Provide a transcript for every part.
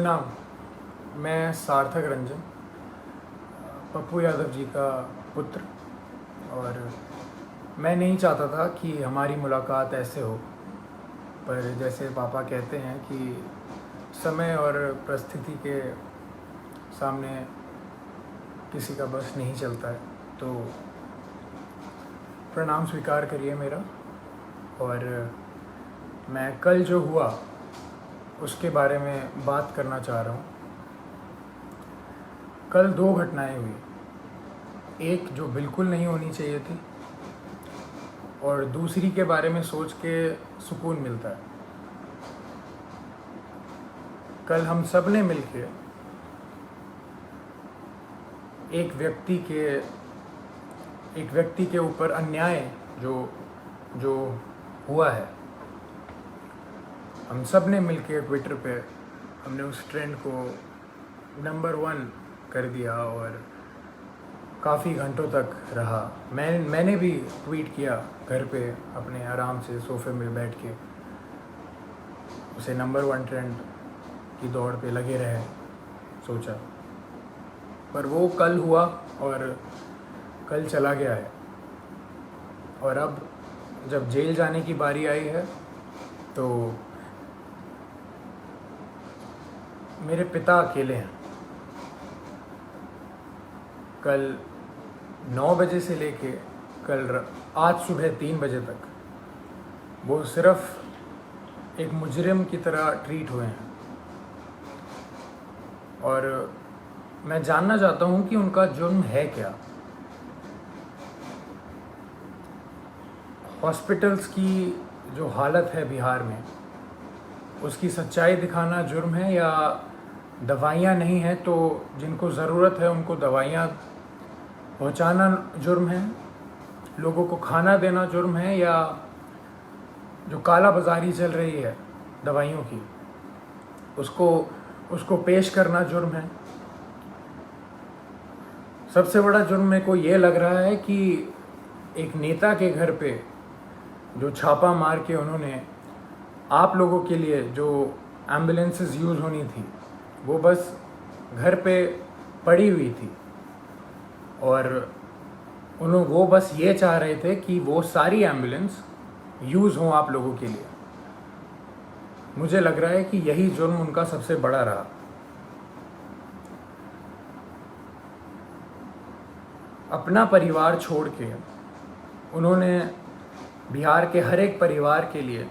प्रणाम। मैं सार्थक रंजन, पप्पू यादव जी का पुत्र, और मैं नहीं चाहता था कि हमारी मुलाकात ऐसे हो, पर जैसे पापा कहते हैं कि समय और परिस्थिति के सामने किसी का बस नहीं चलता है, तो प्रणाम स्वीकार करिए मेरा। और मैं कल जो हुआ उसके बारे में बात करना चाह रहा हूँ। कल दो घटनाएं हुई, एक जो बिल्कुल नहीं होनी चाहिए थी और दूसरी के बारे में सोच के सुकून मिलता है। कल हम सब ने मिलके एक व्यक्ति के ऊपर अन्याय जो हुआ है, हम सब ने मिलके ट्विटर पे हमने उस ट्रेंड को नंबर 1 कर दिया और काफ़ी घंटों तक रहा। मैंने भी ट्वीट किया घर पे अपने आराम से सोफे में बैठ के, उसे नंबर 1 ट्रेंड की दौड़ पे लगे रहे सोचा। पर वो कल हुआ और कल चला गया है, और अब जब जेल जाने की बारी आई है तो मेरे पिता अकेले हैं। कल 9 बजे से लेके आज सुबह 3 बजे तक वो सिर्फ एक मुजरिम की तरह ट्रीट हुए हैं, और मैं जानना चाहता हूँ कि उनका जुर्म है क्या। हॉस्पिटल्स की जो हालत है बिहार में, उसकी सच्चाई दिखाना जुर्म है, या दवाइयाँ नहीं हैं तो जिनको ज़रूरत है उनको दवाइयाँ पहुँचाना जुर्म है, लोगों को खाना देना जुर्म है, या जो काला बाजारी चल रही है दवाइयों की उसको पेश करना जुर्म है। सबसे बड़ा जुर्म मेरे को ये लग रहा है कि एक नेता के घर पे जो छापा मार के उन्होंने आप लोगों के लिए जो एम्बुलेंसेस यूज़ होनी थी वो बस घर पे पड़ी हुई थी, और वो बस ये चाह रहे थे कि वो सारी एम्बुलेंस यूज़ हों आप लोगों के लिए। मुझे लग रहा है कि यही जुर्म उनका सबसे बड़ा रहा। अपना परिवार छोड़ के उन्होंने बिहार के हर एक परिवार के लिए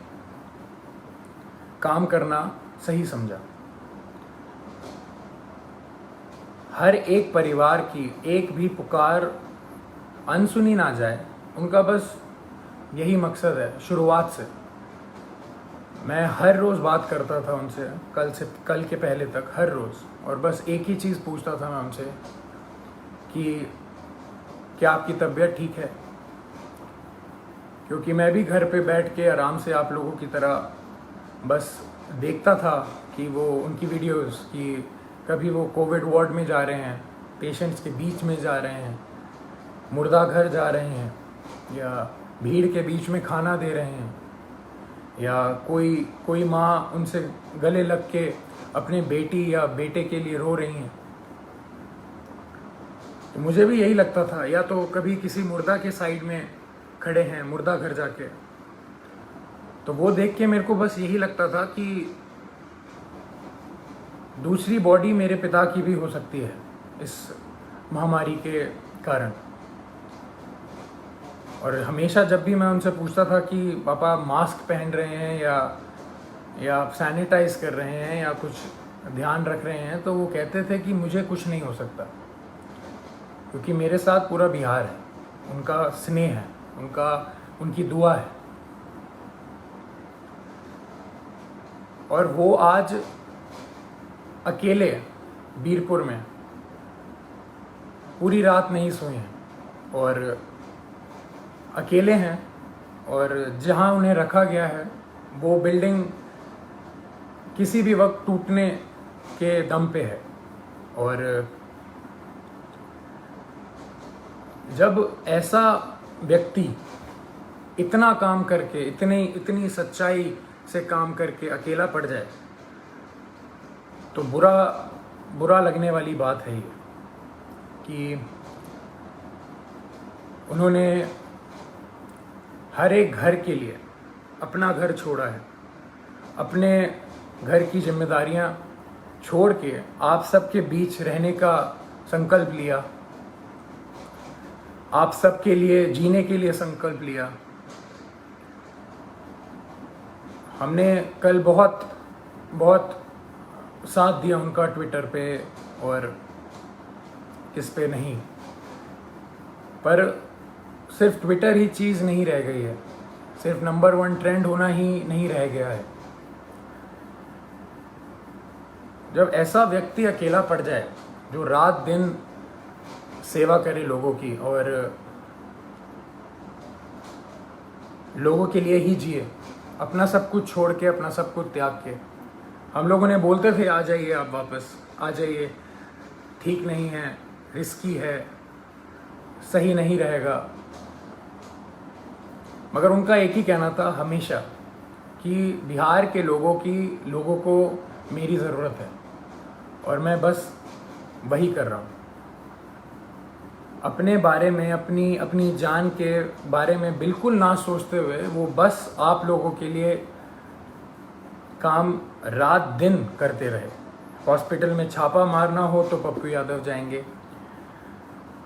काम करना सही समझा। हर एक परिवार की एक भी पुकार अनसुनी ना जाए, उनका बस यही मकसद है। शुरुआत से मैं हर रोज़ बात करता था उनसे, कल के पहले तक हर रोज़, और बस एक ही चीज़ पूछता था मैं उनसे कि क्या आपकी तबीयत ठीक है, क्योंकि मैं भी घर पे बैठ के आराम से आप लोगों की तरह बस देखता था कि वो उनकी वीडियोस कि कभी वो कोविड वार्ड में जा रहे हैं, पेशेंट्स के बीच में जा रहे हैं, मुर्दा घर जा रहे हैं, या भीड़ के बीच में खाना दे रहे हैं, या कोई माँ उनसे गले लग के अपने बेटी या बेटे के लिए रो रही हैं। तो मुझे भी यही लगता था, या तो कभी किसी मुर्दा के साइड में खड़े हैं मुर्दा घर जाके, तो वो देख के मेरे को बस यही लगता था कि दूसरी बॉडी मेरे पिता की भी हो सकती है इस महामारी के कारण। और हमेशा जब भी मैं उनसे पूछता था कि पापा मास्क पहन रहे हैं या सैनिटाइज कर रहे हैं या कुछ ध्यान रख रहे हैं, तो वो कहते थे कि मुझे कुछ नहीं हो सकता, क्योंकि मेरे साथ पूरा बिहार है, उनका स्नेह है, उनकी दुआ है। और वो आज अकेले बीरपुर में पूरी रात नहीं सोए हैं और अकेले हैं, और जहां उन्हें रखा गया है वो बिल्डिंग किसी भी वक्त टूटने के दम पे है। और जब ऐसा व्यक्ति इतना काम करके, इतनी सच्चाई से काम करके अकेला पड़ जाए, तो बुरा लगने वाली बात है ये कि उन्होंने हर एक घर के लिए अपना घर छोड़ा है, अपने घर की जिम्मेदारियां छोड़ के आप सबके बीच रहने का संकल्प लिया, आप सबके लिए जीने के लिए संकल्प लिया। हमने कल बहुत साथ दिया उनका ट्विटर पे और किस पे नहीं, पर सिर्फ ट्विटर ही चीज़ नहीं रह गई है, सिर्फ नंबर 1 ट्रेंड होना ही नहीं रह गया है। जब ऐसा व्यक्ति अकेला पड़ जाए जो रात दिन सेवा करे लोगों की और लोगों के लिए ही जिए, अपना सब कुछ छोड़ के, अपना सब कुछ त्याग के। हम लोगों ने बोलते थे आ जाइए, आप वापस आ जाइए, ठीक नहीं है, रिस्की है, सही नहीं रहेगा, मगर उनका एक ही कहना था हमेशा कि बिहार के लोगों को मेरी ज़रूरत है और मैं बस वही कर रहा हूँ। अपने बारे में, अपनी जान के बारे में बिल्कुल ना सोचते हुए वो बस आप लोगों के लिए काम रात दिन करते रहे। हॉस्पिटल में छापा मारना हो तो पप्पू यादव जाएंगे,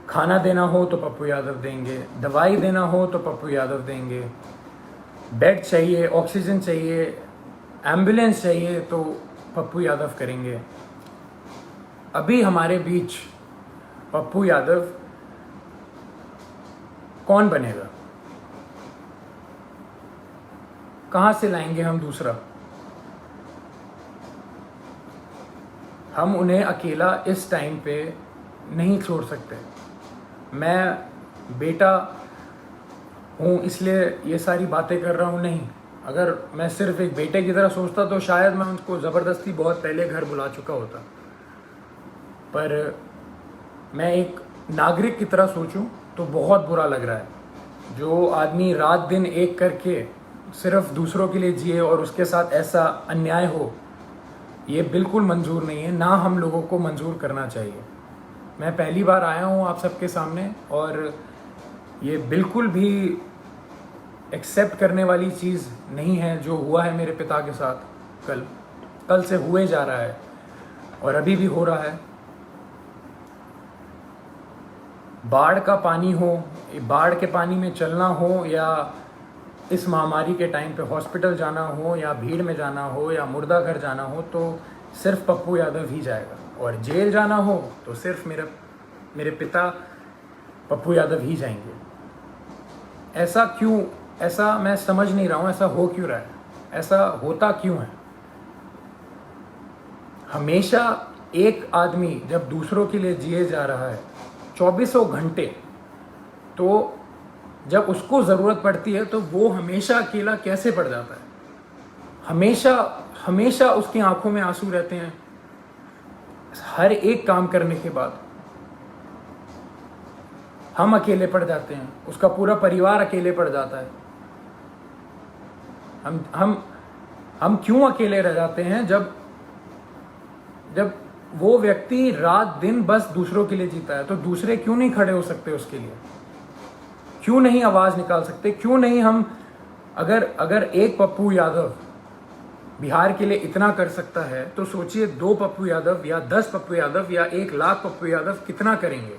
खाना देना हो तो पप्पू यादव देंगे, दवाई देना हो तो पप्पू यादव देंगे, बेड चाहिए, ऑक्सीजन चाहिए, एम्बुलेंस चाहिए तो पप्पू यादव करेंगे। अभी हमारे बीच पप्पू यादव कौन बनेगा? कहाँ से लाएंगे हम दूसरा? हम उन्हें अकेला इस टाइम पे नहीं छोड़ सकते। मैं बेटा हूँ इसलिए ये सारी बातें कर रहा हूँ, नहीं। अगर मैं सिर्फ एक बेटे की तरह सोचता तो शायद मैं उनको ज़बरदस्ती बहुत पहले घर बुला चुका होता, पर मैं एक नागरिक की तरह सोचूं तो बहुत बुरा लग रहा है। जो आदमी रात दिन एक करके सिर्फ दूसरों के लिए जिए और उसके साथ ऐसा अन्याय हो, ये बिल्कुल मंजूर नहीं है, ना हम लोगों को मंजूर करना चाहिए। मैं पहली बार आया हूँ आप सबके सामने और ये बिल्कुल भी एक्सेप्ट करने वाली चीज़ नहीं है जो हुआ है मेरे पिता के साथ। कल से हुए जा रहा है और अभी भी हो रहा है। बाढ़ का पानी हो, बाढ़ के पानी में चलना हो, या इस महामारी के टाइम पे हॉस्पिटल जाना हो, या भीड़ में जाना हो, या मुर्दा घर जाना हो, तो सिर्फ पप्पू यादव ही जाएगा। और जेल जाना हो तो सिर्फ मेरे पिता पप्पू यादव ही जाएंगे। ऐसा क्यों? ऐसा मैं समझ नहीं रहा हूँ, ऐसा हो क्यों रहा है? ऐसा होता क्यों है? हमेशा एक आदमी जब दूसरों के लिए जिए जा रहा है 2400 घंटे, तो जब उसको ज़रूरत पड़ती है तो वो हमेशा अकेला कैसे पड़ जाता है? हमेशा उसकी आंखों में आंसू रहते हैं हर एक काम करने के बाद। हम अकेले पड़ जाते हैं, उसका पूरा परिवार अकेले पड़ जाता है। हम क्यों अकेले रह जाते हैं जब वो व्यक्ति रात दिन बस दूसरों के लिए जीता है? तो दूसरे क्यों नहीं खड़े हो सकते उसके लिए? क्यों नहीं आवाज निकाल सकते? क्यों नहीं हम अगर एक पप्पू यादव बिहार के लिए इतना कर सकता है तो सोचिए 2 पप्पू यादव या 10 पप्पू यादव या 1 लाख पप्पू यादव कितना करेंगे।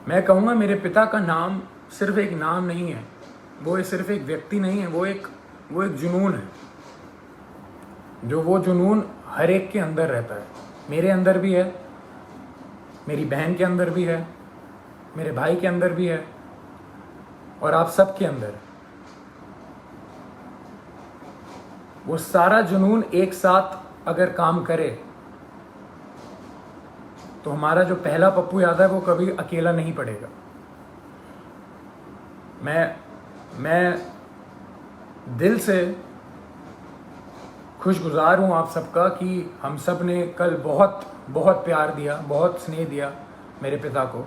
मैं कहूँगा मेरे पिता का नाम सिर्फ एक नाम नहीं है, वो सिर्फ एक व्यक्ति नहीं है, वो एक जुनून है। जो वो जुनून हर एक के अंदर रहता है। मेरे अंदर भी है, मेरी बहन के अंदर भी है, मेरे भाई के अंदर भी है, और आप सब के अंदर। वो सारा जुनून एक साथ अगर काम करे तो हमारा जो पहला पप्पू यादव है वो कभी अकेला नहीं पड़ेगा। मैं दिल से खुशगुजार हूँ आप सबका कि हम सब ने कल बहुत बहुत प्यार दिया, बहुत स्नेह दिया मेरे पिता को,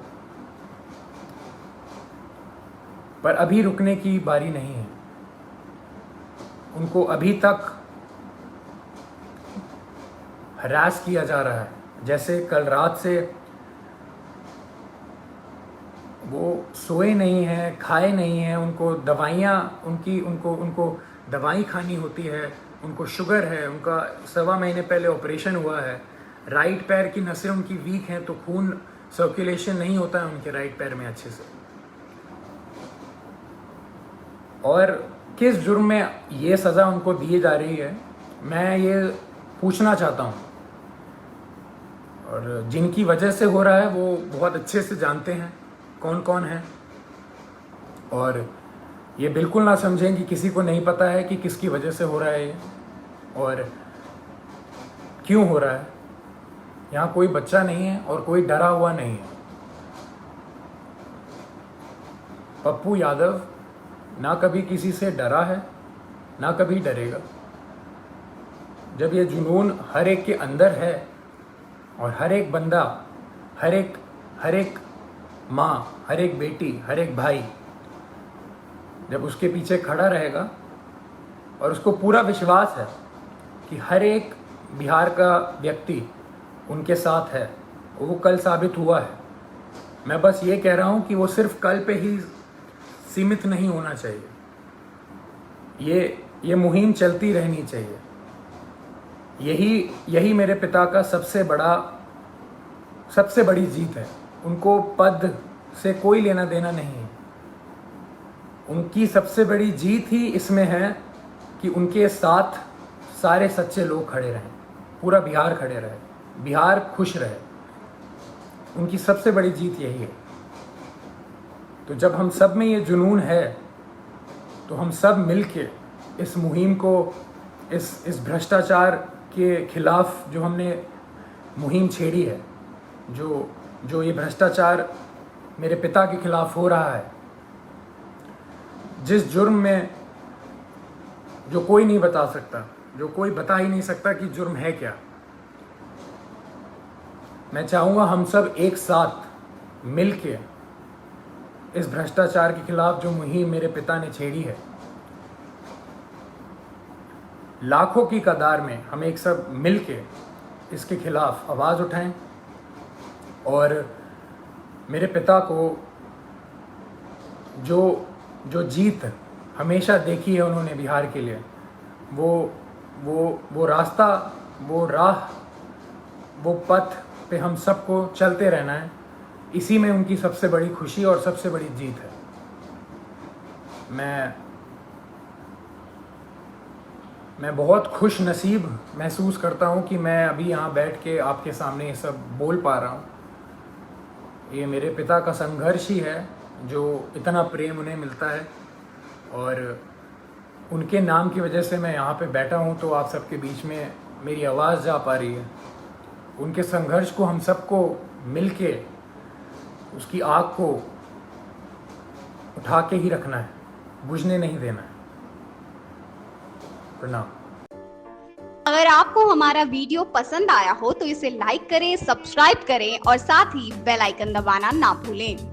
पर अभी रुकने की बारी नहीं है। उनको अभी तक हरास किया जा रहा है। जैसे कल रात से वो सोए नहीं हैं, खाए नहीं हैं, उनको दवाइयाँ उनको दवाई खानी होती है, उनको शुगर है, उनका 1.25 महीने पहले ऑपरेशन हुआ है, राइट पैर की नसें उनकी वीक हैं तो खून सर्कुलेशन नहीं होता है उनके राइट पैर में अच्छे से। और किस जुर्म में ये सज़ा उनको दी जा रही है, मैं ये पूछना चाहता हूँ। और जिनकी वजह से हो रहा है वो बहुत अच्छे से जानते हैं कौन कौन है, और ये बिल्कुल ना समझें कि किसी को नहीं पता है कि किसकी वजह से हो रहा है ये और क्यों हो रहा है। यहाँ कोई बच्चा नहीं है और कोई डरा हुआ नहीं है। पप्पू यादव ना कभी किसी से डरा है, ना कभी डरेगा। जब ये जुनून हर एक के अंदर है और हर एक बंदा, हर एक माँ, हर एक बेटी, हर एक भाई जब उसके पीछे खड़ा रहेगा और उसको पूरा विश्वास है कि हर एक बिहार का व्यक्ति उनके साथ है, वो कल साबित हुआ है। मैं बस ये कह रहा हूँ कि वो सिर्फ कल पे ही सीमित नहीं होना चाहिए, ये मुहिम चलती रहनी चाहिए। यही मेरे पिता का सबसे बड़ी जीत है। उनको पद से कोई लेना देना नहीं है। उनकी सबसे बड़ी जीत ही इसमें है कि उनके साथ सारे सच्चे लोग खड़े रहें, पूरा बिहार खड़े रहे, बिहार खुश रहे। उनकी सबसे बड़ी जीत यही है। तो जब हम सब में ये जुनून है तो हम सब मिलके इस मुहिम को, इस भ्रष्टाचार के खिलाफ जो हमने मुहिम छेड़ी है, जो ये भ्रष्टाचार मेरे पिता के खिलाफ हो रहा है, जिस जुर्म में जो कोई नहीं बता सकता, जो कोई बता ही नहीं सकता कि जुर्म है क्या। मैं चाहूँगा हम सब एक साथ मिलके इस भ्रष्टाचार के खिलाफ जो मुहिम मेरे पिता ने छेड़ी है, लाखों की कतार में हम एक सब मिलके इसके खिलाफ आवाज़ उठाएं और मेरे पिता को जो जीत हमेशा देखी है उन्होंने बिहार के लिए, वो रास्ता, वो राह, वो पथ पे हम सबको चलते रहना है। इसी में उनकी सबसे बड़ी खुशी और सबसे बड़ी जीत है। मैं बहुत खुश नसीब महसूस करता हूँ कि मैं अभी यहाँ बैठ के आपके सामने ये सब बोल पा रहा हूँ। ये मेरे पिता का संघर्ष ही है जो इतना प्रेम उन्हें मिलता है, और उनके नाम की वजह से मैं यहाँ पे बैठा हूँ तो आप सबके बीच में मेरी आवाज़ जा पा रही है। उनके संघर्ष को हम सबको मिलके उसकी आग को उठा के ही रखना है, बुझने नहीं देना है। प्रणाम। अगर आपको हमारा वीडियो पसंद आया हो तो इसे लाइक करें, सब्सक्राइब करें और साथ ही बेल आइकन दबाना ना भूलें।